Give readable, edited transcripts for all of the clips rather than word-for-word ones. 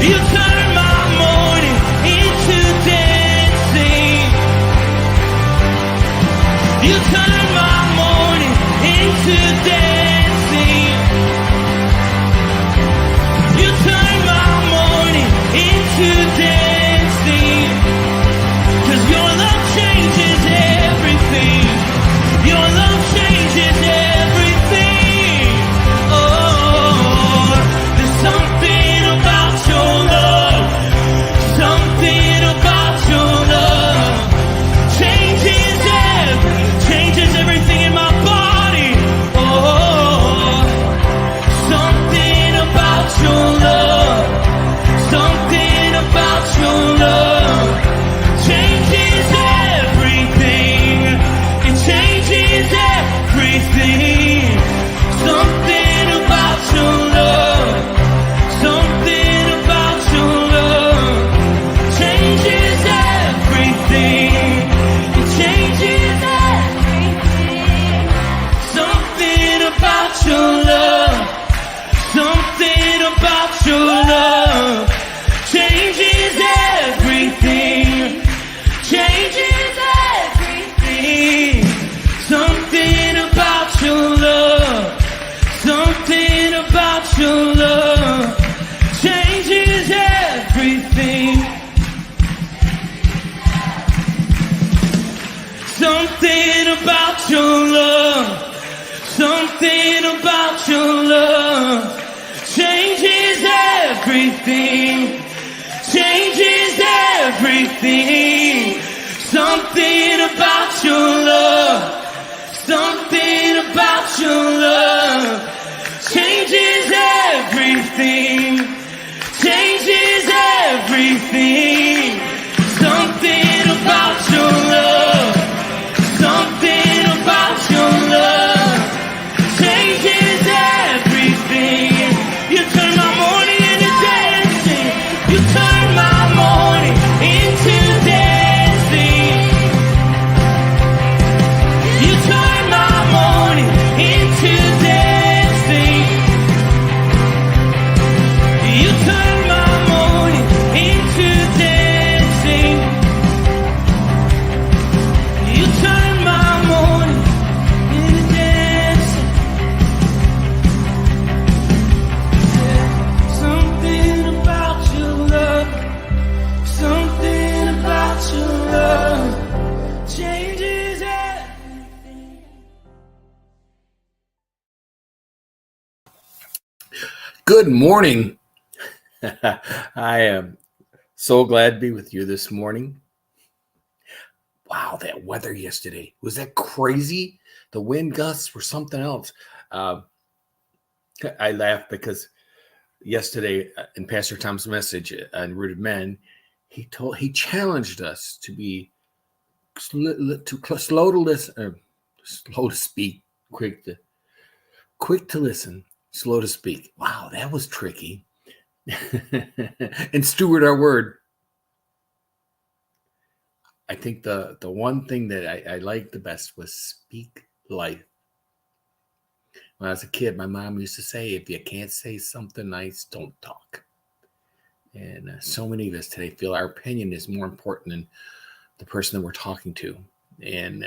You turn my mourning into dancing. You turn my mourning into dancing. You turn my mourning into dancing. 'Cause your love changes everything. Your love changes everything. Oh, there's something about your love. Something about your love changes everything in my body. Oh, something about your love. Something about your love changes everything. It changes everything. Something about your love. Something about your love changes everything. It changes everything. Something about your love. Something about your love changes everything. Changes everything. Something about your love. Something about your love changes everything. Something about your love. Something about your love changes everything. Changes everything. Something about your love. Something about your love changes everything. Changes everything. Something about your love. Something about your love changes everything. You turn my mourning into dancing. You turn my mourning into dancing. You turn my mourning into dancing. You turn my mourning into dancing. You turn my mourning into dancing. Something about your love. Something about your love changes everything. Good morning. I am so glad to be with you this morning. Wow, that weather yesterday. Was that crazy? The wind gusts were something else. I laughed because yesterday in Pastor Tom's message on Rooted Men, he challenged us to be slow to listen, slow to speak, quick to listen, slow to speak. Wow, that was tricky. And steward our word. I think the one thing that I liked the best was speak life. When I was a kid, my mom used to say, if you can't say something nice, don't talk. And so many of us today feel our opinion is more important than the person that we're talking to. And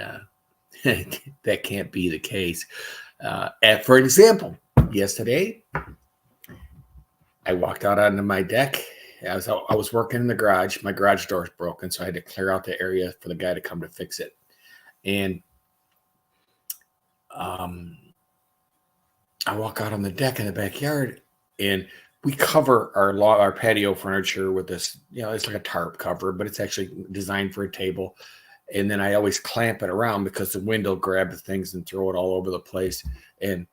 that can't be the case. For example, yesterday, I walked out onto my deck. I was working in the garage. My garage door is broken, so I had to clear out the area for the guy to come to fix it. And I walk out on the deck in the backyard, and we cover our patio furniture with this, it's like a tarp cover, but it's actually designed for a table. And then I always clamp it around because the wind will grab the things and throw it all over the place and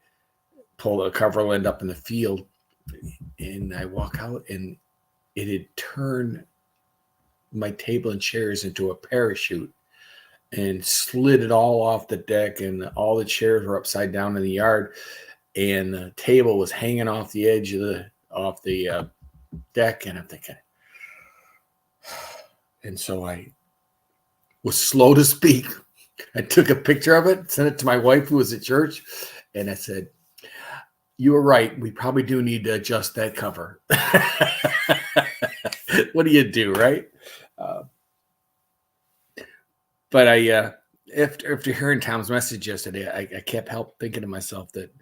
pull the cover will end up in the field. And I walk out, and it had turned my table and chairs into a parachute and slid it all off the deck, and all the chairs were upside down in the yard, and the table was hanging off the edge of the deck. And I'm thinking, and so I was slow to speak. I took a picture of it, sent it to my wife who was at church, and I said, "You were right. We probably do need to adjust that cover." What do you do, right? Uh, but after hearing Tom's message yesterday, I kept thinking to myself that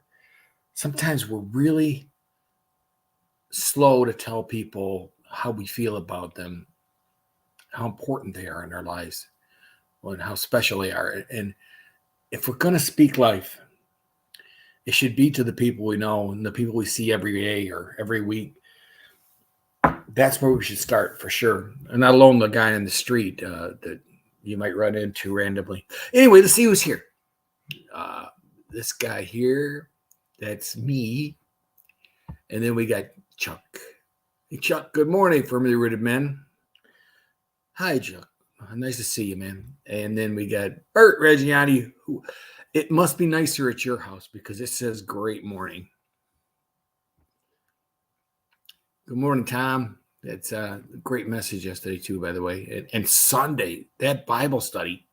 sometimes we're really slow to tell people how we feel about them, how important they are in our lives, and how special they are. And if we're going to speak life, it should be to the people we know and the people we see every day or every week. That's where we should start for sure. And not alone the guy in the street that you might run into randomly. Anyway, let's see who's here. This guy here, that's me. And then we got Chuck. Hey, Chuck, good morning from the Rooted Men. Hi, Chuck. Nice to see you, man. And then we got Bert Reggiani, who it must be nicer at your house because it says great morning. Good morning, Tom. That's a great message yesterday, too, by the way. And Sunday, that Bible study.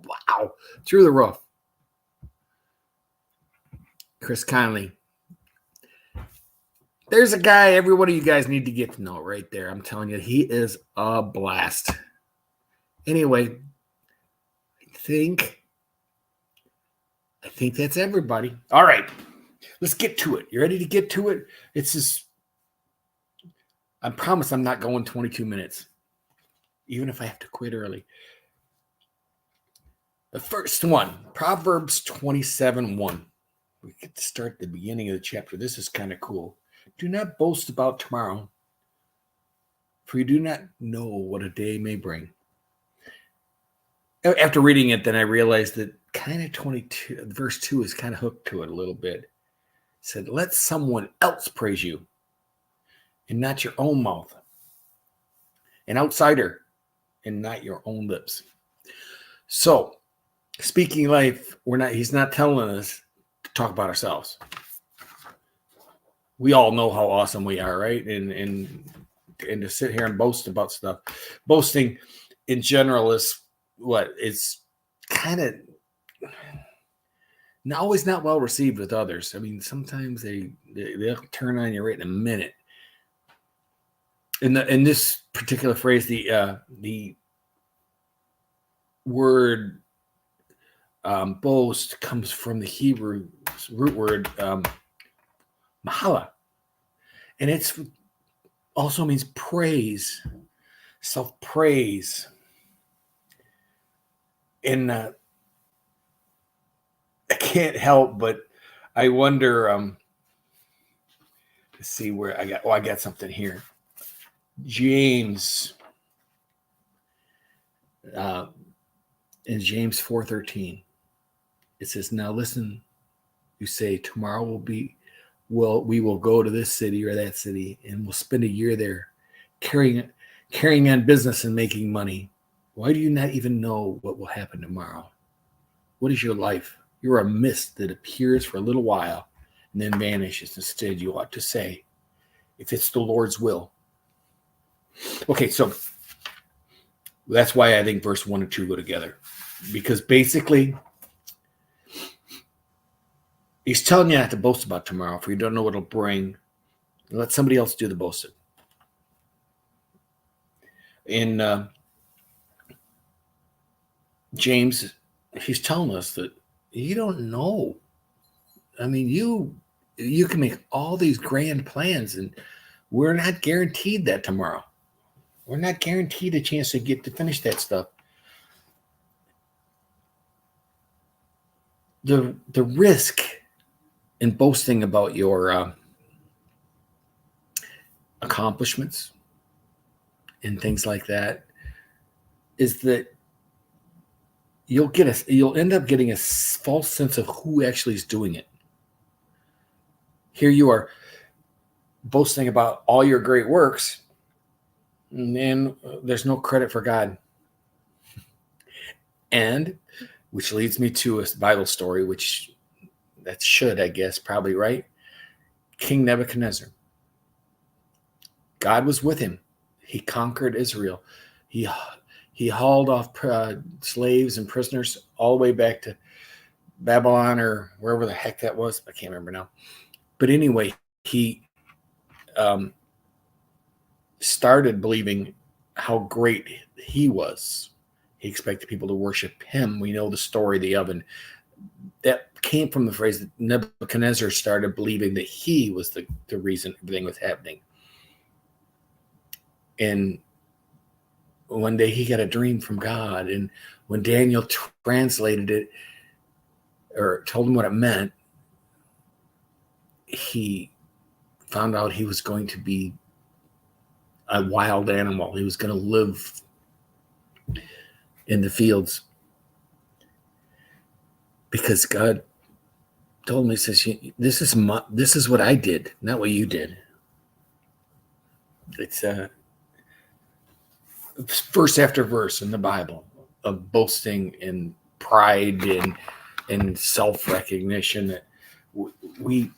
Wow. Through the roof. Chris Conley. There's a guy every one of you guys need to get to know right there. I'm telling you, he is a blast. Anyway, I think that's everybody. All right. Let's get to it. You ready to get to it? It's just, I promise I'm not going 22 minutes, even if I have to quit early. The first one, Proverbs 27:1. We get to start the beginning of the chapter. This is kind of cool. Do not boast about tomorrow, for you do not know what a day may bring. After reading it, then I realized that kind of 22, verse 2 is kind of hooked to it a little bit. It said, let someone else praise you and not your own mouth. An outsider and not your own lips. So, speaking life, he's not telling us to talk about ourselves. We all know how awesome we are, right? And to sit here and boast about stuff. Boasting in general is what? It's kind of always not well received with others. I mean, sometimes they'll turn on you right in a minute. In this particular phrase, the word boast comes from the Hebrew root word mahala, and it's also means praise, self-praise. And I can't help but I wonder. Let's see where I got. Oh, I got something here. James, in James 4:13, it says, "Now listen. You say tomorrow we will go to this city or that city, and we'll spend a year there, carrying on business and making money. Why do you not even know what will happen tomorrow? What is your life? You're a mist that appears for a little while and then vanishes. Instead, you ought to say, if it's the Lord's will." Okay, so that's why I think verse 1 and 2 go together. Because basically, he's telling you not to boast about tomorrow, for you don't know what it'll bring. Let somebody else do the boasting. In James, he's telling us that you don't know. I mean, you can make all these grand plans, and we're not guaranteed that tomorrow. We're not guaranteed a chance to get to finish that stuff. The risk in boasting about your accomplishments and things like that is that you'll end up getting a false sense of who actually is doing it. Here you are boasting about all your great works, and then there's no credit for God. And which leads me to a Bible story, which that should, I guess, probably, right? King Nebuchadnezzar. God was with him. He conquered Israel. He hauled off slaves and prisoners all the way back to Babylon or wherever the heck that was. I can't remember now. But anyway, he started believing how great he was. He expected people to worship him. We know the story of the oven. That came from the phrase that Nebuchadnezzar started believing that he was the reason everything was happening. And one day he got a dream from God. And when Daniel translated it or told him what it meant, he found out he was going to be a wild animal. He was going to live in the fields because God told him, he says, this is what I did, not what you did. It's verse after verse in the Bible of boasting and pride and self-recognition that we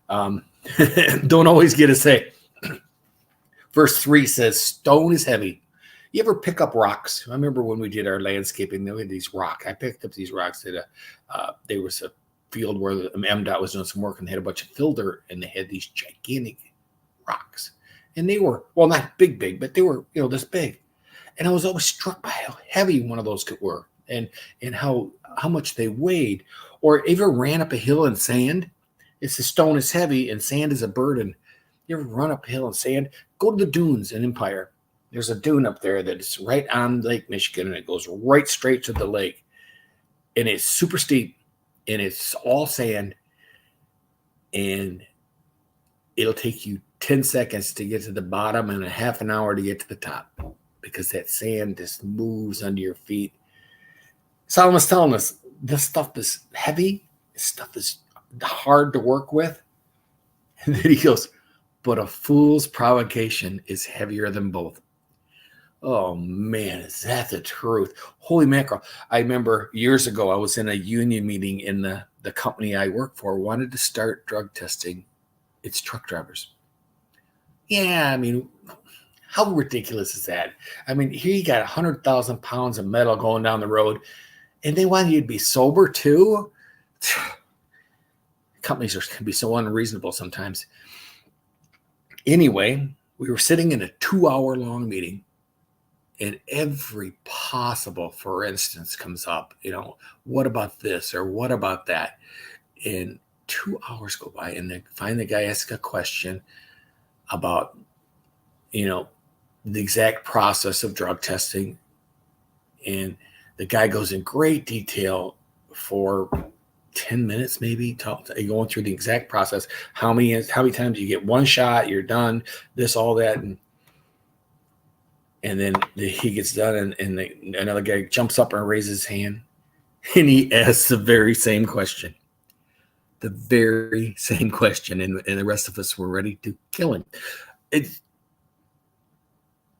don't always get to say. Verse 3 says, stone is heavy. You ever pick up rocks? I remember when we did our landscaping, we had these rocks. I picked up these rocks that there was a field where the MDOT was doing some work, and they had a bunch of fill dirt, and they had these gigantic rocks. And they were, well, not big, but they were, this big. And I was always struck by how heavy one of those were and how much they weighed. Or ever ran up a hill in sand? It's the stone is heavy and sand is a burden. You ever run up a hill in sand? Go to the dunes in Empire. There's a dune up there that's right on Lake Michigan, and it goes right straight to the lake. And it's super steep, and it's all sand. And it'll take you 10 seconds to get to the bottom and a half an hour to get to the top because that sand just moves under your feet. Solomon's telling us this stuff is heavy. This stuff is hard to work with. And then he goes, but a fool's provocation is heavier than both. Oh, man, is that the truth? Holy mackerel. I remember years ago, I was in a union meeting in the company I work for, wanted to start drug testing its truck drivers. Yeah, I mean, how ridiculous is that? I mean, here you got 100,000 pounds of metal going down the road, and they want you to be sober too? Companies can be so unreasonable sometimes. Anyway, we were sitting in a 2-hour-long meeting, and every possible, for instance, comes up. What about this or what about that? And 2 hours go by, and then finally the guy asks a question about, the exact process of drug testing. And the guy goes in great detail for 10 minutes, maybe, going through the exact process. How many times you get one shot, you're done, this, all that. And then he gets done, and another guy jumps up and raises his hand, and he asks the very same question. The very same question, and the rest of us were ready to kill him. It's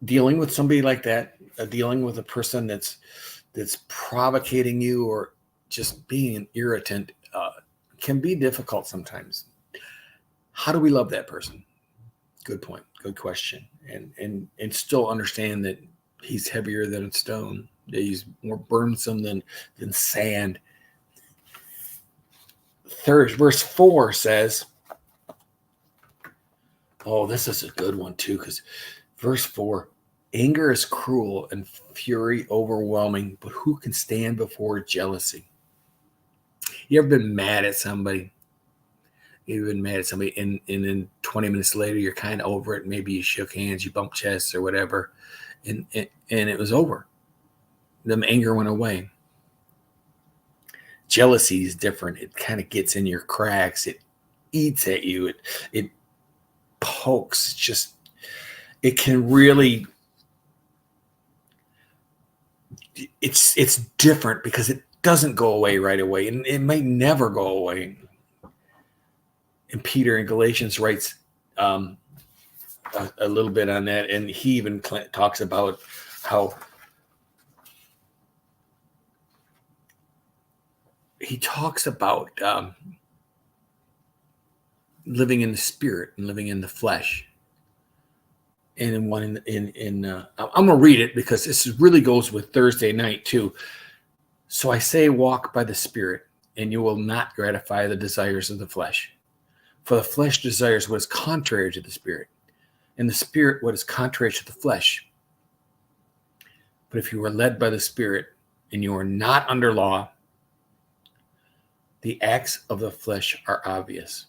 dealing with somebody like that, dealing with a person that's provocating you or just being an irritant can be difficult sometimes. How do we love that person? Good point. Good question. And still understand that he's heavier than a stone, that he's more burdensome than sand. Verse 4 says, oh, this is a good one too, because verse 4, anger is cruel and fury overwhelming, but who can stand before jealousy? You ever been mad at somebody? You've been mad at somebody, and then 20 minutes later, you're kind of over it. Maybe you shook hands, you bumped chests or whatever, and it was over. The anger went away. Jealousy is different. It kind of gets in your cracks. It eats at you. It pokes. It can really, it's different because it doesn't go away right away, and it might never go away. And Peter in Galatians writes a little bit on that, and he even talks about how he talks about living in the spirit and living in the flesh. And I'm going to read it because this really goes with Thursday night too. So I say, walk by the Spirit, and you will not gratify the desires of the flesh. For the flesh desires what is contrary to the Spirit, and the Spirit what is contrary to the flesh. But if you are led by the Spirit and you are not under law, the acts of the flesh are obvious: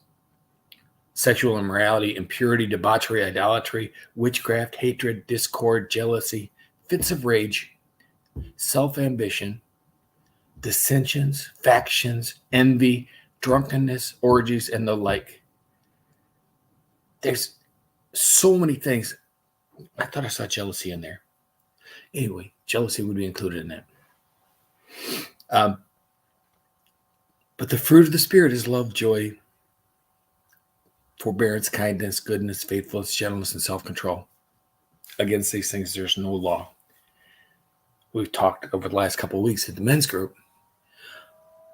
sexual immorality, impurity, debauchery, idolatry, witchcraft, hatred, discord, jealousy, fits of rage, self-ambition, dissensions, factions, envy, drunkenness, orgies, and the like. There's so many things. I thought I saw jealousy in there. Anyway, jealousy would be included in that. But the fruit of the Spirit is love, joy, forbearance, kindness, goodness, faithfulness, gentleness, and self-control. Against these things, there's no law. We've talked over the last couple of weeks at the men's group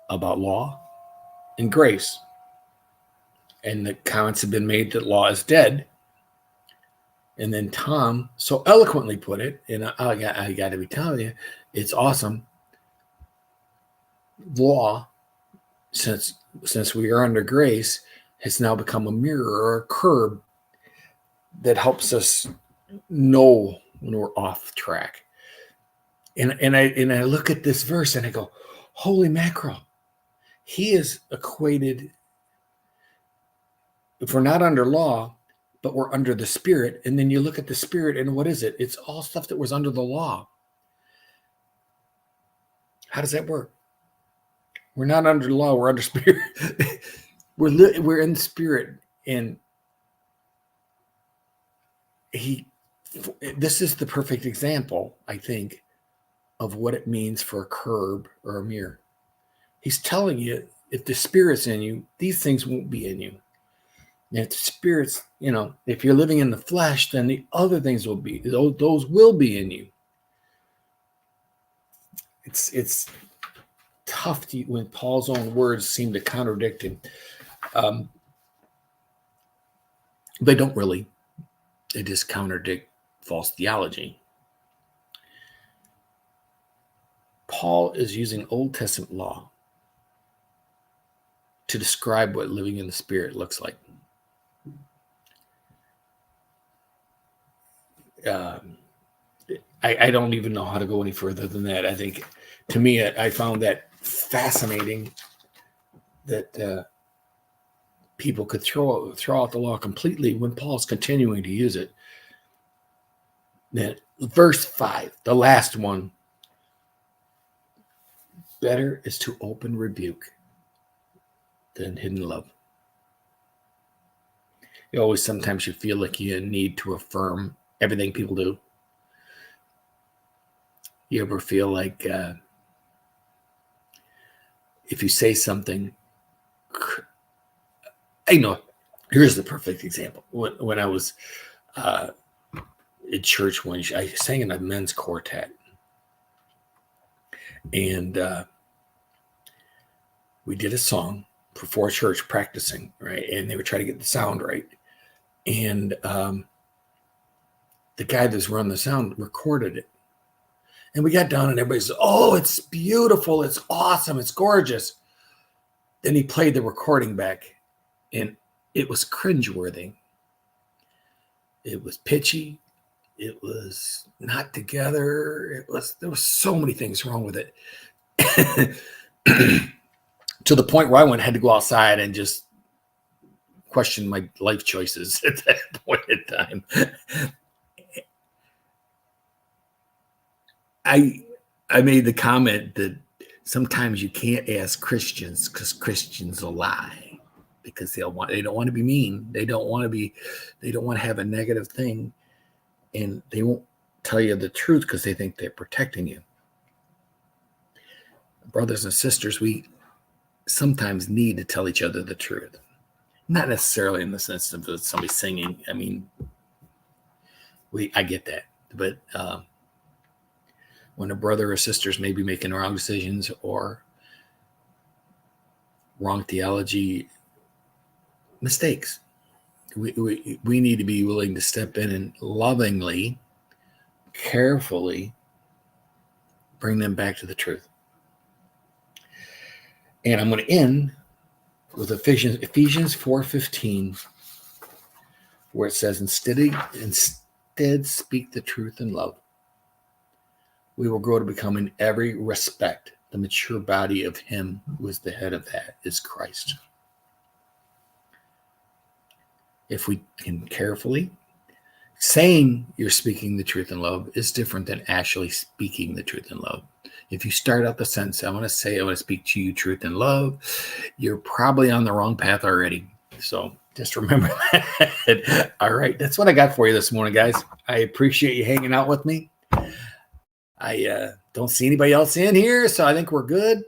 about law and grace. And the comments have been made that law is dead. And then Tom so eloquently put it, and I got to be telling you, it's awesome. Law, since we are under grace, has now become a mirror or a curb that helps us know when we're off track. And I look at this verse and I go, holy mackerel. He is equated, if we're not under law, but we're under the Spirit, and then you look at the Spirit, and what is it? It's all stuff that was under the law. How does that work? We're not under law, we're under Spirit. we're in the Spirit, and this is the perfect example, I think, of what it means for a curb or a mirror. He's telling you, if the Spirit's in you, these things won't be in you. And if the Spirit's, if you're living in the flesh, then the other things will be, those will be in you. It's tough when Paul's own words seem to contradict him. They don't really. They just contradict false theology. Paul is using Old Testament law to describe what living in the Spirit looks like. I don't even know how to go any further than that. I think, to me, I found that fascinating that people could throw out the law completely when Paul's continuing to use it. Then verse 5, the last one, better is to open rebuke than hidden love. Sometimes you feel like you need to affirm everything people do. You ever feel like if you say something, I know, here's the perfect example. When I was in church, when I sang in a men's quartet, and we did a song before church practicing, right? And they were trying to get the sound right. And the guy that's running the sound recorded it. And we got down and everybody said, oh, it's beautiful. It's awesome. It's gorgeous. Then he played the recording back and it was cringeworthy. It was pitchy. It was not together. There was so many things wrong with it. To the point where I had to go outside and just question my life choices at that point in time. I made the comment that sometimes you can't ask Christians because Christians will lie because they don't want to be mean. They don't want to have a negative thing, and they won't tell you the truth because they think they're protecting you. Brothers and sisters, we sometimes need to tell each other the truth. Not necessarily in the sense of somebody singing. I mean, I get that. But when a brother or sisters may be making wrong decisions or wrong theology mistakes, we need to be willing to step in and lovingly, carefully bring them back to the truth. And I'm going to end with Ephesians 4:15, where it says, instead speak the truth in love. We will grow to become in every respect the mature body of him who is the head of that, is Christ. If we can carefully, saying you're speaking the truth in love is different than actually speaking the truth in love. If you start out the sentence, I want to speak to you truth in love, you're probably on the wrong path already. So just remember that. All right. That's what I got for you this morning, guys. I appreciate you hanging out with me. I don't see anybody else in here, so I think we're good.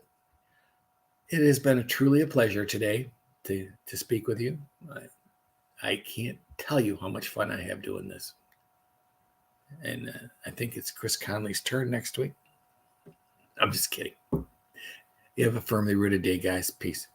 It has been truly a pleasure today to speak with you. I can't tell you how much fun I have doing this. And I think it's Chris Conley's turn next week. I'm just kidding. You have a firmly rooted day, guys. Peace.